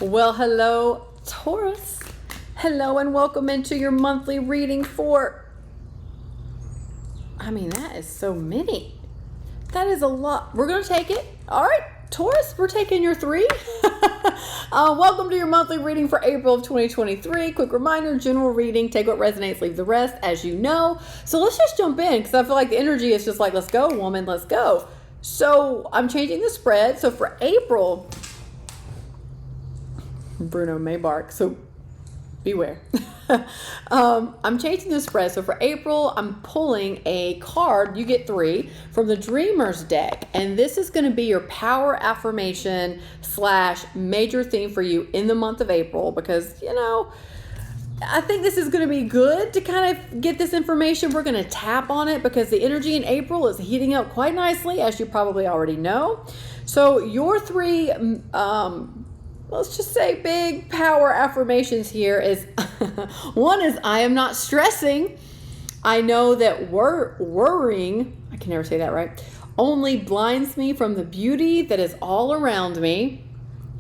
Well, hello, Taurus. Hello, and welcome into your monthly reading for... that is so many. That is a lot. We're going to take it. All right, Taurus, we're taking your 3. Welcome to your monthly reading for April of 2023. Quick reminder, general reading. Take what resonates, leave the rest, as you know. So let's just jump in, because I feel like the energy is just like, let's go, woman, let's go. So I'm changing the spread. So for April... Bruno may bark, so beware. I'm changing the spread. So for April, I'm pulling a card. You get 3 from the Dreamers deck. And this is going to be your power affirmation / major theme for you in the month of April. Because, I think this is going to be good to kind of get this information. We're going to tap on it because the energy in April is heating up quite nicely, as you probably already know. So your 3... let's just say big power affirmations here is one is I am not stressing. I know that worrying, I can never say that right, only blinds me from the beauty that is all around me.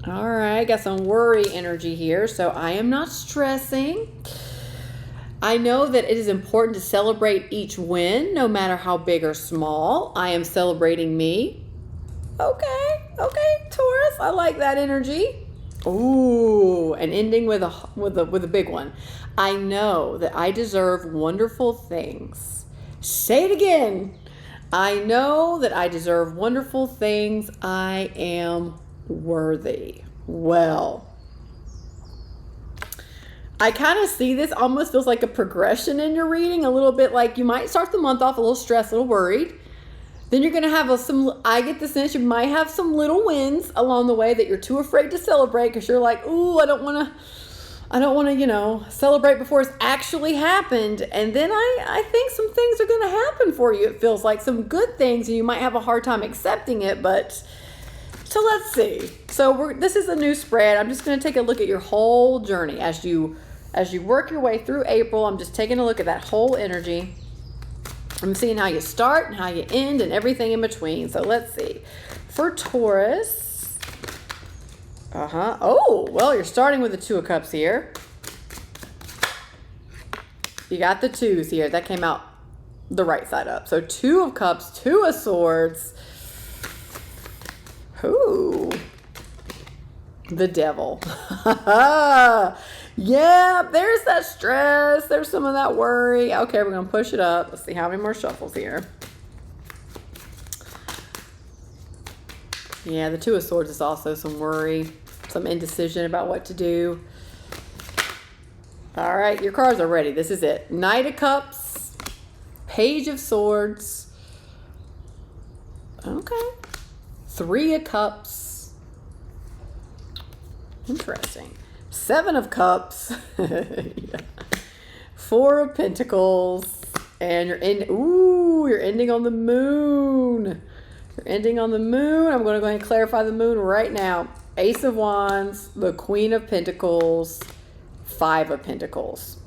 All right, got some worry energy here. So I am not stressing. I know that it is important to celebrate each win, no matter how big or small. I am celebrating me. Okay, Taurus, I like that energy. Ooh, and ending with a big one. I know that I deserve wonderful things. Say it again. I know that I deserve wonderful things. I am worthy. Well, I kind of see this almost feels like a progression in your reading, a little bit like you might start the month off a little stressed, a little worried. Then you're going to have I get the sense you might have some little wins along the way that you're too afraid to celebrate because you're like, ooh, I don't want to, celebrate before it's actually happened. And then I think some things are going to happen for you. It feels like some good things and you might have a hard time accepting it, so let's see. So this is a new spread. I'm just going to take a look at your whole journey as you work your way through April. I'm just taking a look at that whole energy. I'm seeing how you start and how you end and everything in between. So let's see. For Taurus. Oh, well, you're starting with the 2 of Cups here. You got the 2s here. That came out the right side up. So 2 of Cups, 2 of Swords. Ooh. The Devil. Yeah, there's that stress. There's some of that worry. Okay, we're going to push it up. Let's see how many more shuffles here. Yeah, the 2 of Swords is also some worry, some indecision about what to do. All right, your cards are ready. This is it. Knight of Cups, Page of Swords. Okay. 3 of Cups. Interesting. 7 of Cups, yeah. 4 of Pentacles, and you're ending on the Moon. You're ending on the Moon. I'm going to go ahead and clarify the Moon right now. Ace of Wands, the Queen of Pentacles, 5 of Pentacles.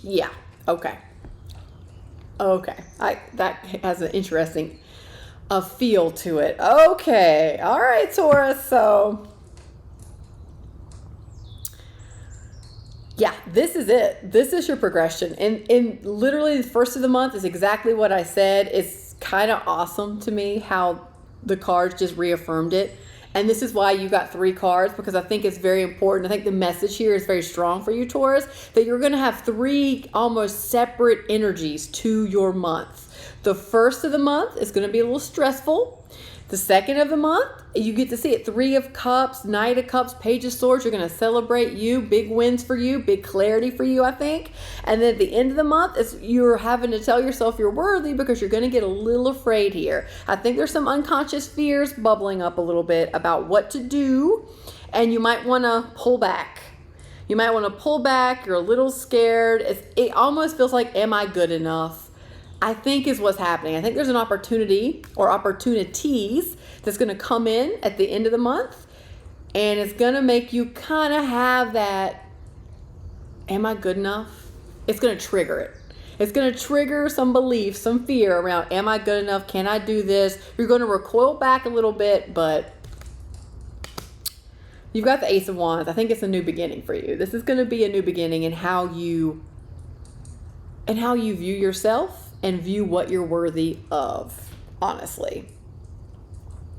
Yeah, okay. That has an interesting feel to it. Okay. All right, Taurus. So, yeah, this is it. This is your progression. And literally the first of the month is exactly what I said. It's kind of awesome to me how the cards just reaffirmed it. And this is why you got 3 cards, because I think it's very important. I think the message here is very strong for you, Taurus, that you're going to have 3 almost separate energies to your month. The first of the month is going to be a little stressful. The second of the month, you get to see it. 3 of Cups, Knight of Cups, Page of Swords. You're going to celebrate you. Big wins for you. Big clarity for you, I think. And then at the end of the month, you're having to tell yourself you're worthy because you're going to get a little afraid here. I think there's some unconscious fears bubbling up a little bit about what to do. And you might want to pull back. You're a little scared. It almost feels like, am I good enough? I think is what's happening. I think there's an opportunity or opportunities that's going to come in at the end of the month, and it's going to make you kind of have that, am I good enough? It's going to trigger it. It's going to trigger some belief, some fear around, am I good enough? Can I do this? You're going to recoil back a little bit, but you've got the Ace of Wands. I think it's a new beginning for you. This is going to be a new beginning in how you view yourself and view what you're worthy of, honestly.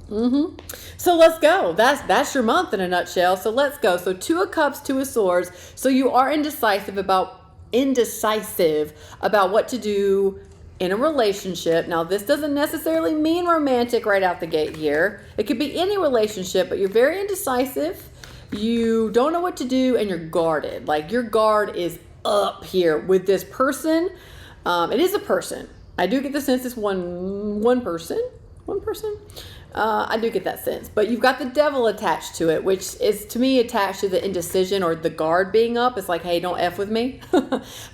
So let's go. That's your month in a nutshell. So let's go. So 2 of Cups, 2 of Swords. So you are indecisive about what to do in a relationship. Now, this doesn't necessarily mean romantic right out the gate here. It could be any relationship, but you're very indecisive. You don't know what to do, and you're guarded. Like, your guard is up here with this person. It is a person. I do get the sense it's one person. I do get that sense, but you've got the Devil attached to it, which is to me attached to the indecision or the guard being up. It's like, hey, don't F with me.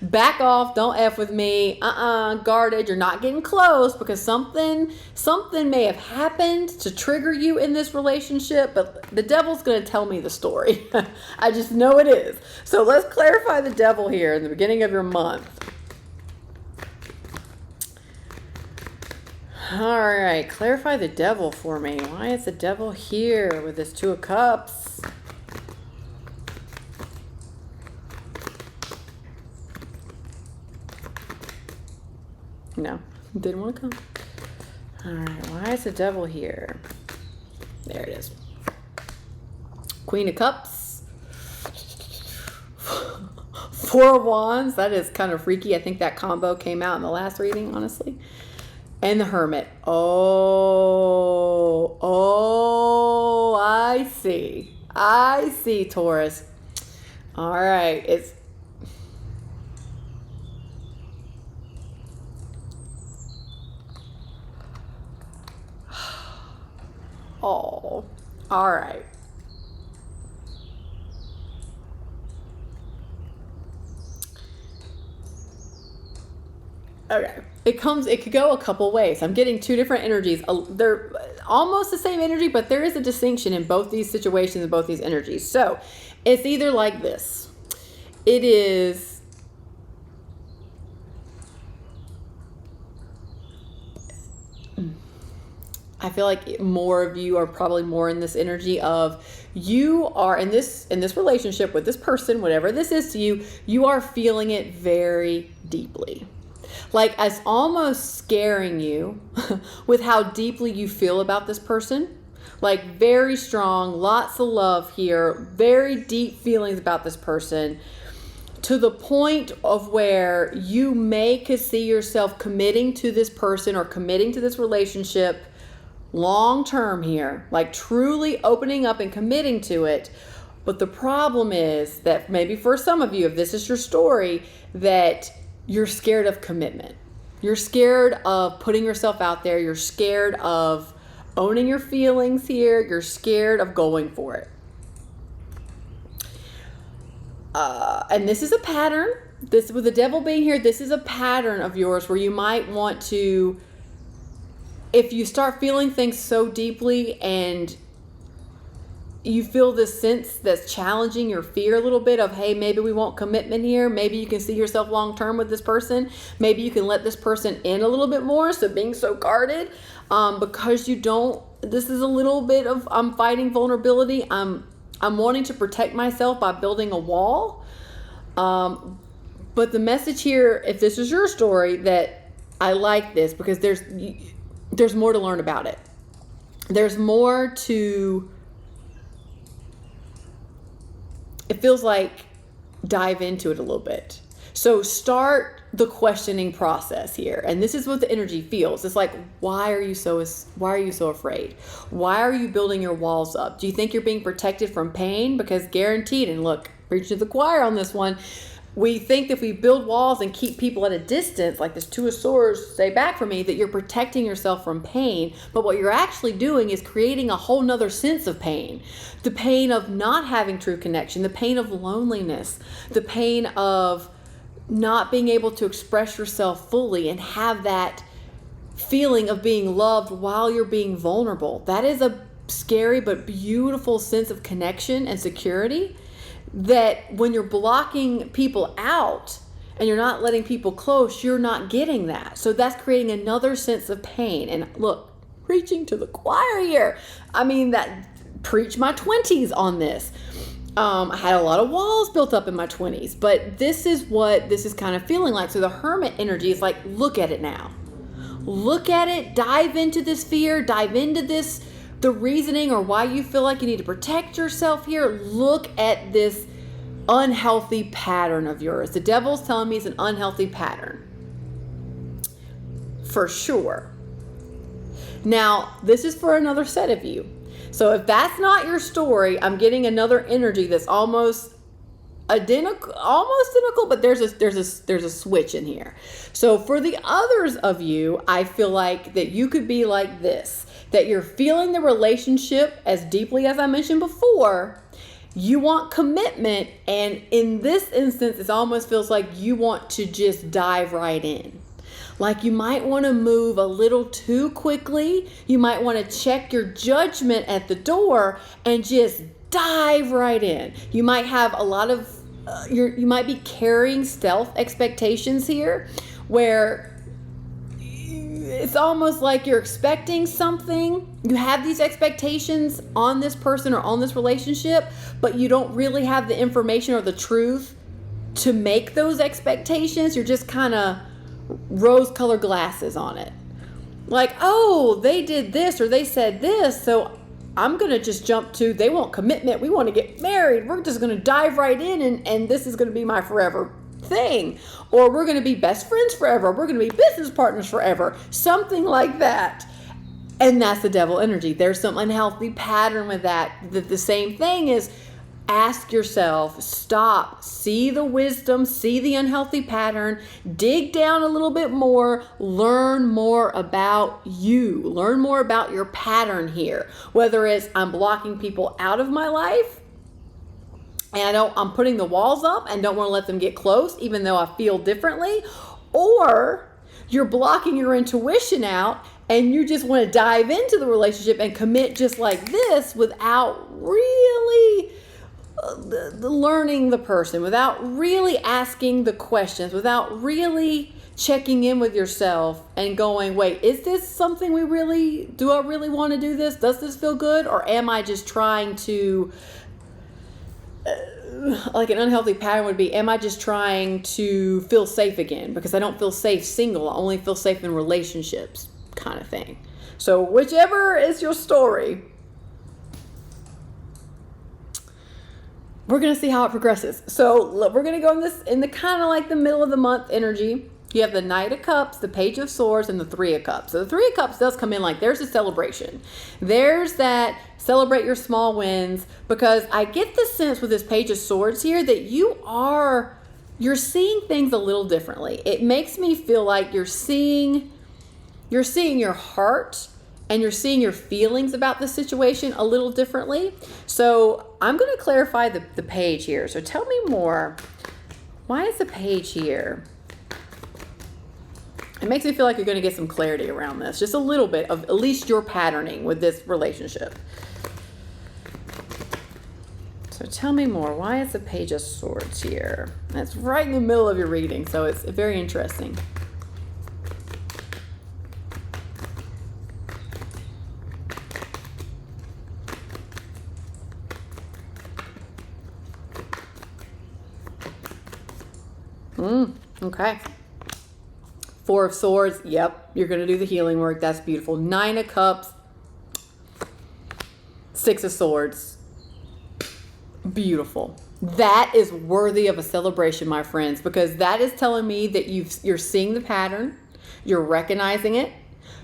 Back off. Don't F with me. Guarded. You're not getting close because something may have happened to trigger you in this relationship, but the Devil's going to tell me the story. I just know it is. So let's clarify the Devil here in the beginning of your month. All right, clarify the Devil for me. Why is the Devil here with this 2 of Cups? No, didn't want to come. All right, why is the Devil here? There it is. Queen of Cups. 4 of Wands. That is kind of freaky. I think that combo came out in the last reading, honestly. And the Hermit. Oh, I see. I see, Taurus. All right. It's... Oh, all right. Okay. It could go a couple ways. I'm getting 2 different energies. They're almost the same energy, but there is a distinction in both these situations and both these energies. So it's either like this. It is, I feel like more of you are probably more in this energy of you are in this relationship with this person, whatever this is to you, you are feeling it very deeply. Like, it's almost scaring you with how deeply you feel about this person. Like, very strong, lots of love here, very deep feelings about this person, to the point of where you could see yourself committing to this person or committing to this relationship long term here, like truly opening up and committing to it. But the problem is that maybe for some of you, if this is your story, that you're scared of commitment. You're scared of putting yourself out there. You're scared of owning your feelings here. You're scared of going for it. And this is a pattern. This, with the Devil being here, this is a pattern of yours where you might want to, if you start feeling things so deeply and you feel this sense that's challenging your fear a little bit of, hey, maybe we want commitment here. Maybe you can see yourself long term with this person. Maybe you can let this person in a little bit more. So being so guarded, because you don't, this is a little bit of, I'm fighting vulnerability. I'm wanting to protect myself by building a wall. But the message here, if this is your story, that I like this because there's more to learn about it. There's more to, it feels like, dive into it a little bit. So start the questioning process here. And this is what the energy feels. It's like, why are you so afraid? Why are you building your walls up? Do you think you're being protected from pain? Because guaranteed, and look, preach to the choir on this one, we think that if we build walls and keep people at a distance, like this 2 of Swords, stay back from me, that you're protecting yourself from pain. But what you're actually doing is creating a whole nother sense of pain. The pain of not having true connection, the pain of loneliness, the pain of not being able to express yourself fully and have that feeling of being loved while you're being vulnerable. That is a scary but beautiful sense of connection and security, that when you're blocking people out and you're not letting people close, you're not getting that. So that's creating another sense of pain. And look, preaching to the choir here. I mean, that preach my 20s on this. I had a lot of walls built up in my 20s, but this is what this is kind of feeling like. So the hermit energy is like, look at it now. Look at it, dive into this fear, dive into this, the reasoning or why you feel like you need to protect yourself here. Look at this unhealthy pattern of yours. The devil's telling me it's an unhealthy pattern. For sure. Now, this is for another set of you. So if that's not your story, I'm getting another energy that's almost identical, but there's a switch in here. So for the others of you, I feel like that you could be like this, that you're feeling the relationship as deeply as I mentioned before. You want commitment, and in this instance, it almost feels like you want to just dive right in. Like you might want to move a little too quickly. You might want to check your judgment at the door and just dive right in. You might have a lot of, you might be carrying stealth expectations here where it's almost like you're expecting something. You have these expectations on this person or on this relationship, but you don't really have the information or the truth to make those expectations. You're just kind of rose-colored glasses on it. Like, oh, they did this or they said this, so I'm going to just jump to, they want commitment. We want to get married. We're just going to dive right in and this is going to be my forever thing. Or we're going to be best friends forever. We're going to be business partners forever. Something like that. And that's the devil energy. There's some unhealthy pattern with that. The same thing is, ask yourself, stop, see the wisdom, see the unhealthy pattern, dig down a little bit more, learn more about you, learn more about your pattern here. Whether it's I'm blocking people out of my life, and I'm putting the walls up and don't want to let them get close, even though I feel differently, or you're blocking your intuition out and you just want to dive into the relationship and commit just like this without really learning the person, without really asking the questions, without really checking in with yourself and going, wait, is this something do I really want to do this? Does this feel good? Or am I just trying to, like an unhealthy pattern would be, am I just trying to feel safe again? Because I don't feel safe single. I only feel safe in relationships, kind of thing. So whichever is your story, we're going to see how it progresses. So we're going to go in the kind of like the middle of the month energy. You have the Knight of Cups, the Page of Swords, and the Three of Cups. So the Three of Cups does come in like there's a celebration. There's that celebrate your small wins, because I get the sense with this Page of Swords here that you're seeing things a little differently. It makes me feel like you're seeing your heart and you're seeing your feelings about the situation a little differently. So I'm going to clarify the page here. So tell me more. Why is the page here? It makes me feel like you're going to get some clarity around this. Just a little bit of at least your patterning with this relationship. So tell me more. Why is the Page of Swords here? That's right in the middle of your reading. So it's very interesting. Okay. Four of Swords. Yep. You're going to do the healing work. That's beautiful. Nine of Cups. Six of Swords. Beautiful. That is worthy of a celebration, my friends, because that is telling me that you're seeing the pattern. You're recognizing it.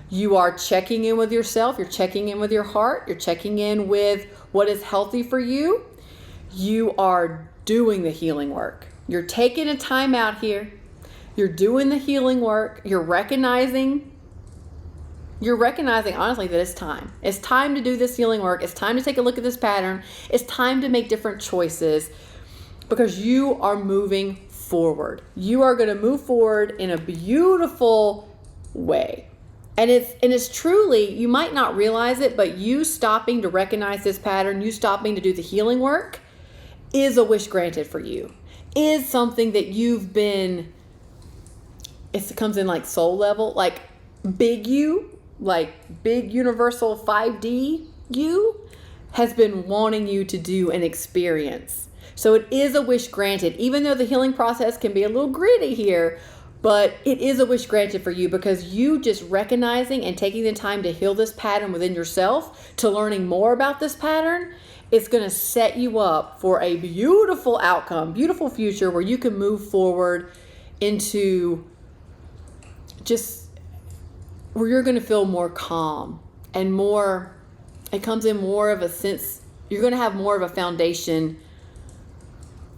You are checking in with yourself. You're checking in with your heart. You're checking in with what is healthy for you. You are doing the healing work. You're taking a time out here. You're doing the healing work. You're recognizing honestly that it's time. It's time to do this healing work. It's time to take a look at this pattern. It's time to make different choices because you are moving forward. You are going to move forward in a beautiful way. And it's truly, you might not realize it, but you stopping to recognize this pattern, you stopping to do the healing work is a wish granted for you. Is something that you've been it comes in like soul level, like big you, like big universal 5D you has been wanting you to do an experience. So it is a wish granted, even though the healing process can be a little gritty here, but it is a wish granted for you, because you just recognizing and taking the time to heal this pattern within yourself, to learning more about this pattern, it's going to set you up for a beautiful outcome, beautiful future where you can move forward into just where you're going to feel more calm and more, it comes in more of a sense, you're going to have more of a foundation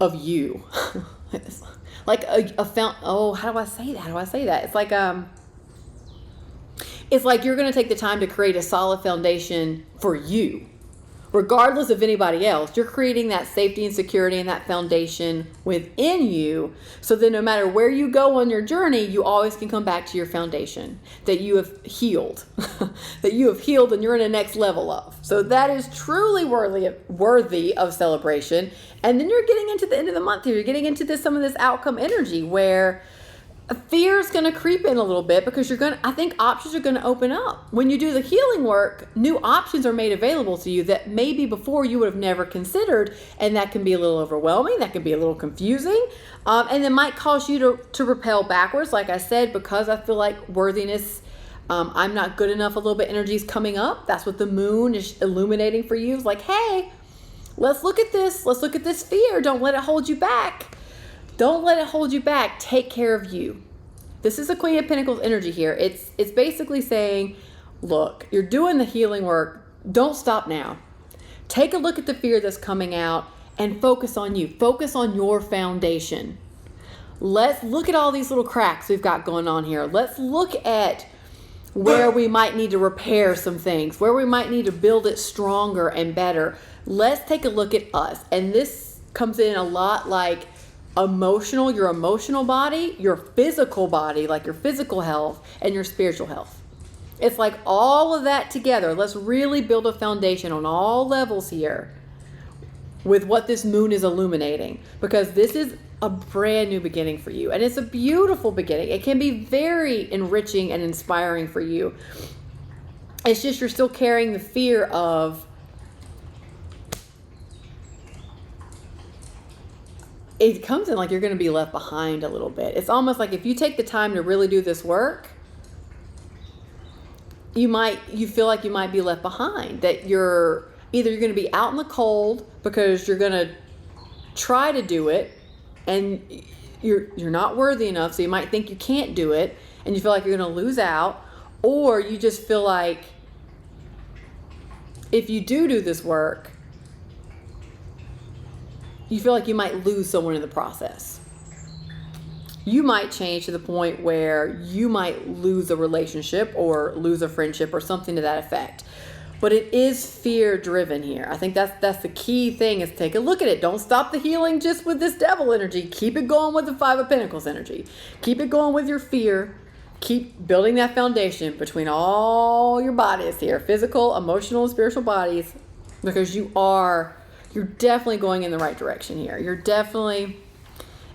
of you. Like how do I say that? It's like you're going to take the time to create a solid foundation for you. Regardless of anybody else, you're creating that safety and security and that foundation within you, so that no matter where you go on your journey, you always can come back to your foundation that you have healed, that you have healed and you're in a next level of. So that is truly worthy of celebration. And then you're getting into the end of the month here. You're getting into some of this outcome energy where fear is going to creep in a little bit, because I think options are going to open up. When you do the healing work, new options are made available to you that maybe before you would have never considered. And that can be a little overwhelming. That can be a little confusing. And it might cause you to repel backwards. Like I said, because I feel like worthiness, I'm not good enough, a little bit energy is coming up. That's what the moon is illuminating for you. It's like, hey, let's look at this. Let's look at this fear. Don't let it hold you back. Don't let it hold you back. Take care of you. This is the Queen of Pentacles energy here. It's basically saying, look, you're doing the healing work. Don't stop now. Take a look at the fear that's coming out and focus on you. Focus on your foundation. Let's look at all these little cracks we've got going on here. Let's look at where we might need to repair some things, where we might need to build it stronger and better. Let's take a look at us. And this comes in a lot like your emotional body, your physical body, like your physical health, and your spiritual health. It's like all of that together. Let's really build a foundation on all levels here with what this moon is illuminating, because this is a brand new beginning for you. And it's a beautiful beginning. It can be very enriching and inspiring for you. It's just you're still carrying the fear of, it comes in like you're going to be left behind a little bit. It's almost like if you take the time to really do this work, you feel like you might be left behind, that you're going to be out in the cold because you're going to try to do it and you're not worthy enough. So you might think you can't do it and you feel like you're going to lose out, or you just feel like if you do this work, you feel like you might lose someone in the process. You might change to the point where you might lose a relationship or lose a friendship or something to that effect. But it is fear driven here. I think that's the key thing, is take a look at it. Don't stop the healing just with this devil energy. Keep it going with the Five of Pentacles energy. Keep it going with your fear. Keep building that foundation between all your bodies here, physical, emotional, spiritual bodies, because you're definitely going in the right direction here.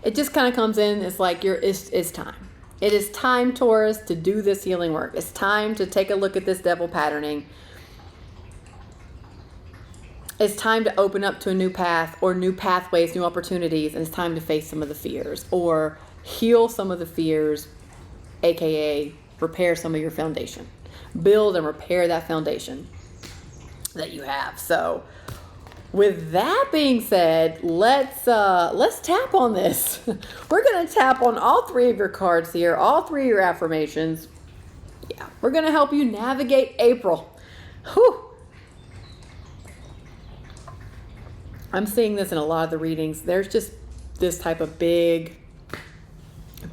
It just kind of comes in, it's like it's time. It is time, Taurus, to do this healing work. It's time to take a look at this devil patterning. It's time to open up to a new path or new pathways, new opportunities, and it's time to face some of the fears or heal some of the fears, aka repair some of your foundation. Build and repair that foundation that you have. So with that being said, let's tap on this. We're going to tap on all three of your cards here, all three of your affirmations. Yeah, we're going to help you navigate April. Whew. I'm seeing this in a lot of the readings. There's just this type of big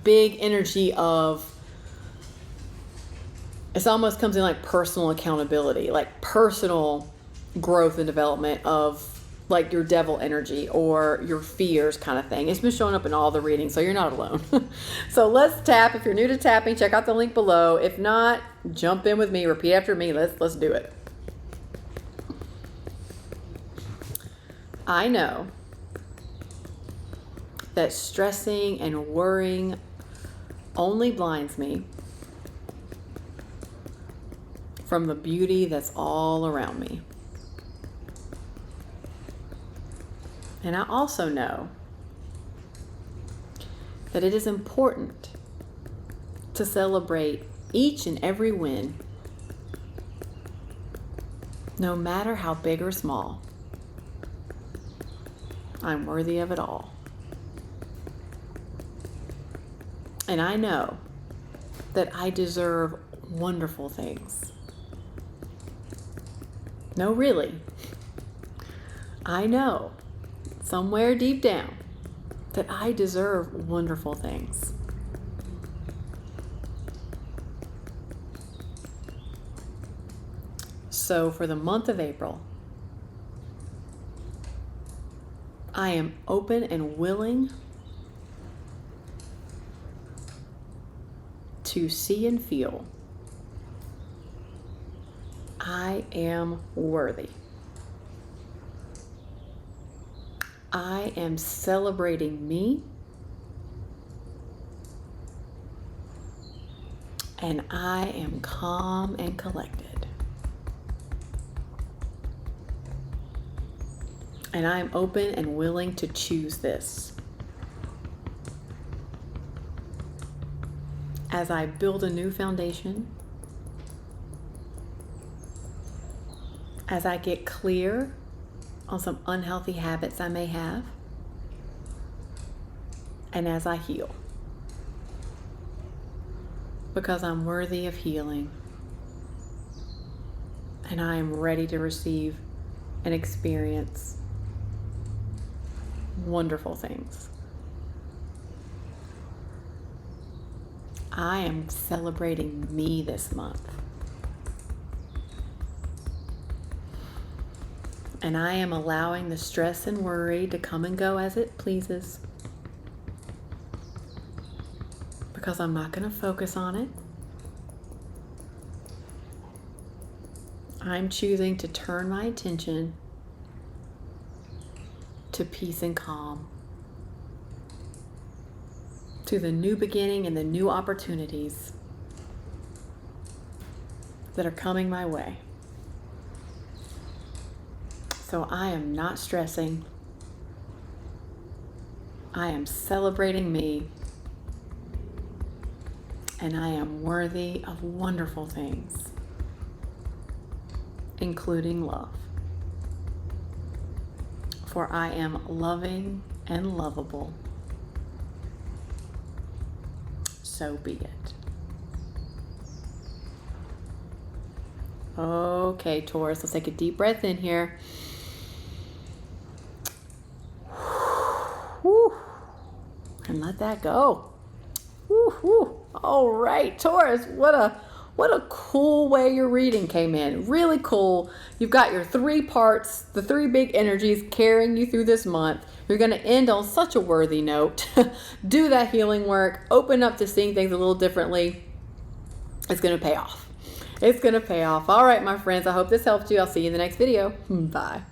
energy of, it almost comes in like personal accountability, like personal growth and development of like your devil energy or your fears kind of thing. It's been showing up in all the readings, so you're not alone. So let's tap. If you're new to tapping, check out the link below. If not, jump in with me, repeat after me. Let's do it. I know that stressing and worrying only blinds me from the beauty that's all around me. And I also know that it is important to celebrate each and every win, no matter how big or small. I'm worthy of it all. And I know that I deserve wonderful things. No, really. I know somewhere deep down that I deserve wonderful things. So for the month of April, I am open and willing to see and feel I am worthy. I am celebrating me, and I am calm and collected. And I am open and willing to choose this. As I build a new foundation, as I get clear on some unhealthy habits I may have, and as I heal. Because I'm worthy of healing, and I am ready to receive and experience wonderful things. I am celebrating me this month. And I am allowing the stress and worry to come and go as it pleases. Because I'm not going to focus on it. I'm choosing to turn my attention to peace and calm, to the new beginning and the new opportunities that are coming my way. So I am not stressing. I am celebrating me, and I am worthy of wonderful things, including love. For I am loving and lovable. So be it. Okay, Taurus, let's take a deep breath in here. Whew. And let that go. Whew. All right, Taurus, what a cool way your reading came in. Really cool. You've got your 3 parts, the 3 big energies carrying you through this month. You're going to end on such a worthy note. Do that healing work. Open up to seeing things a little differently. It's going to pay off. It's going to pay off. All right, my friends, I hope this helped you. I'll see you in the next video. Bye.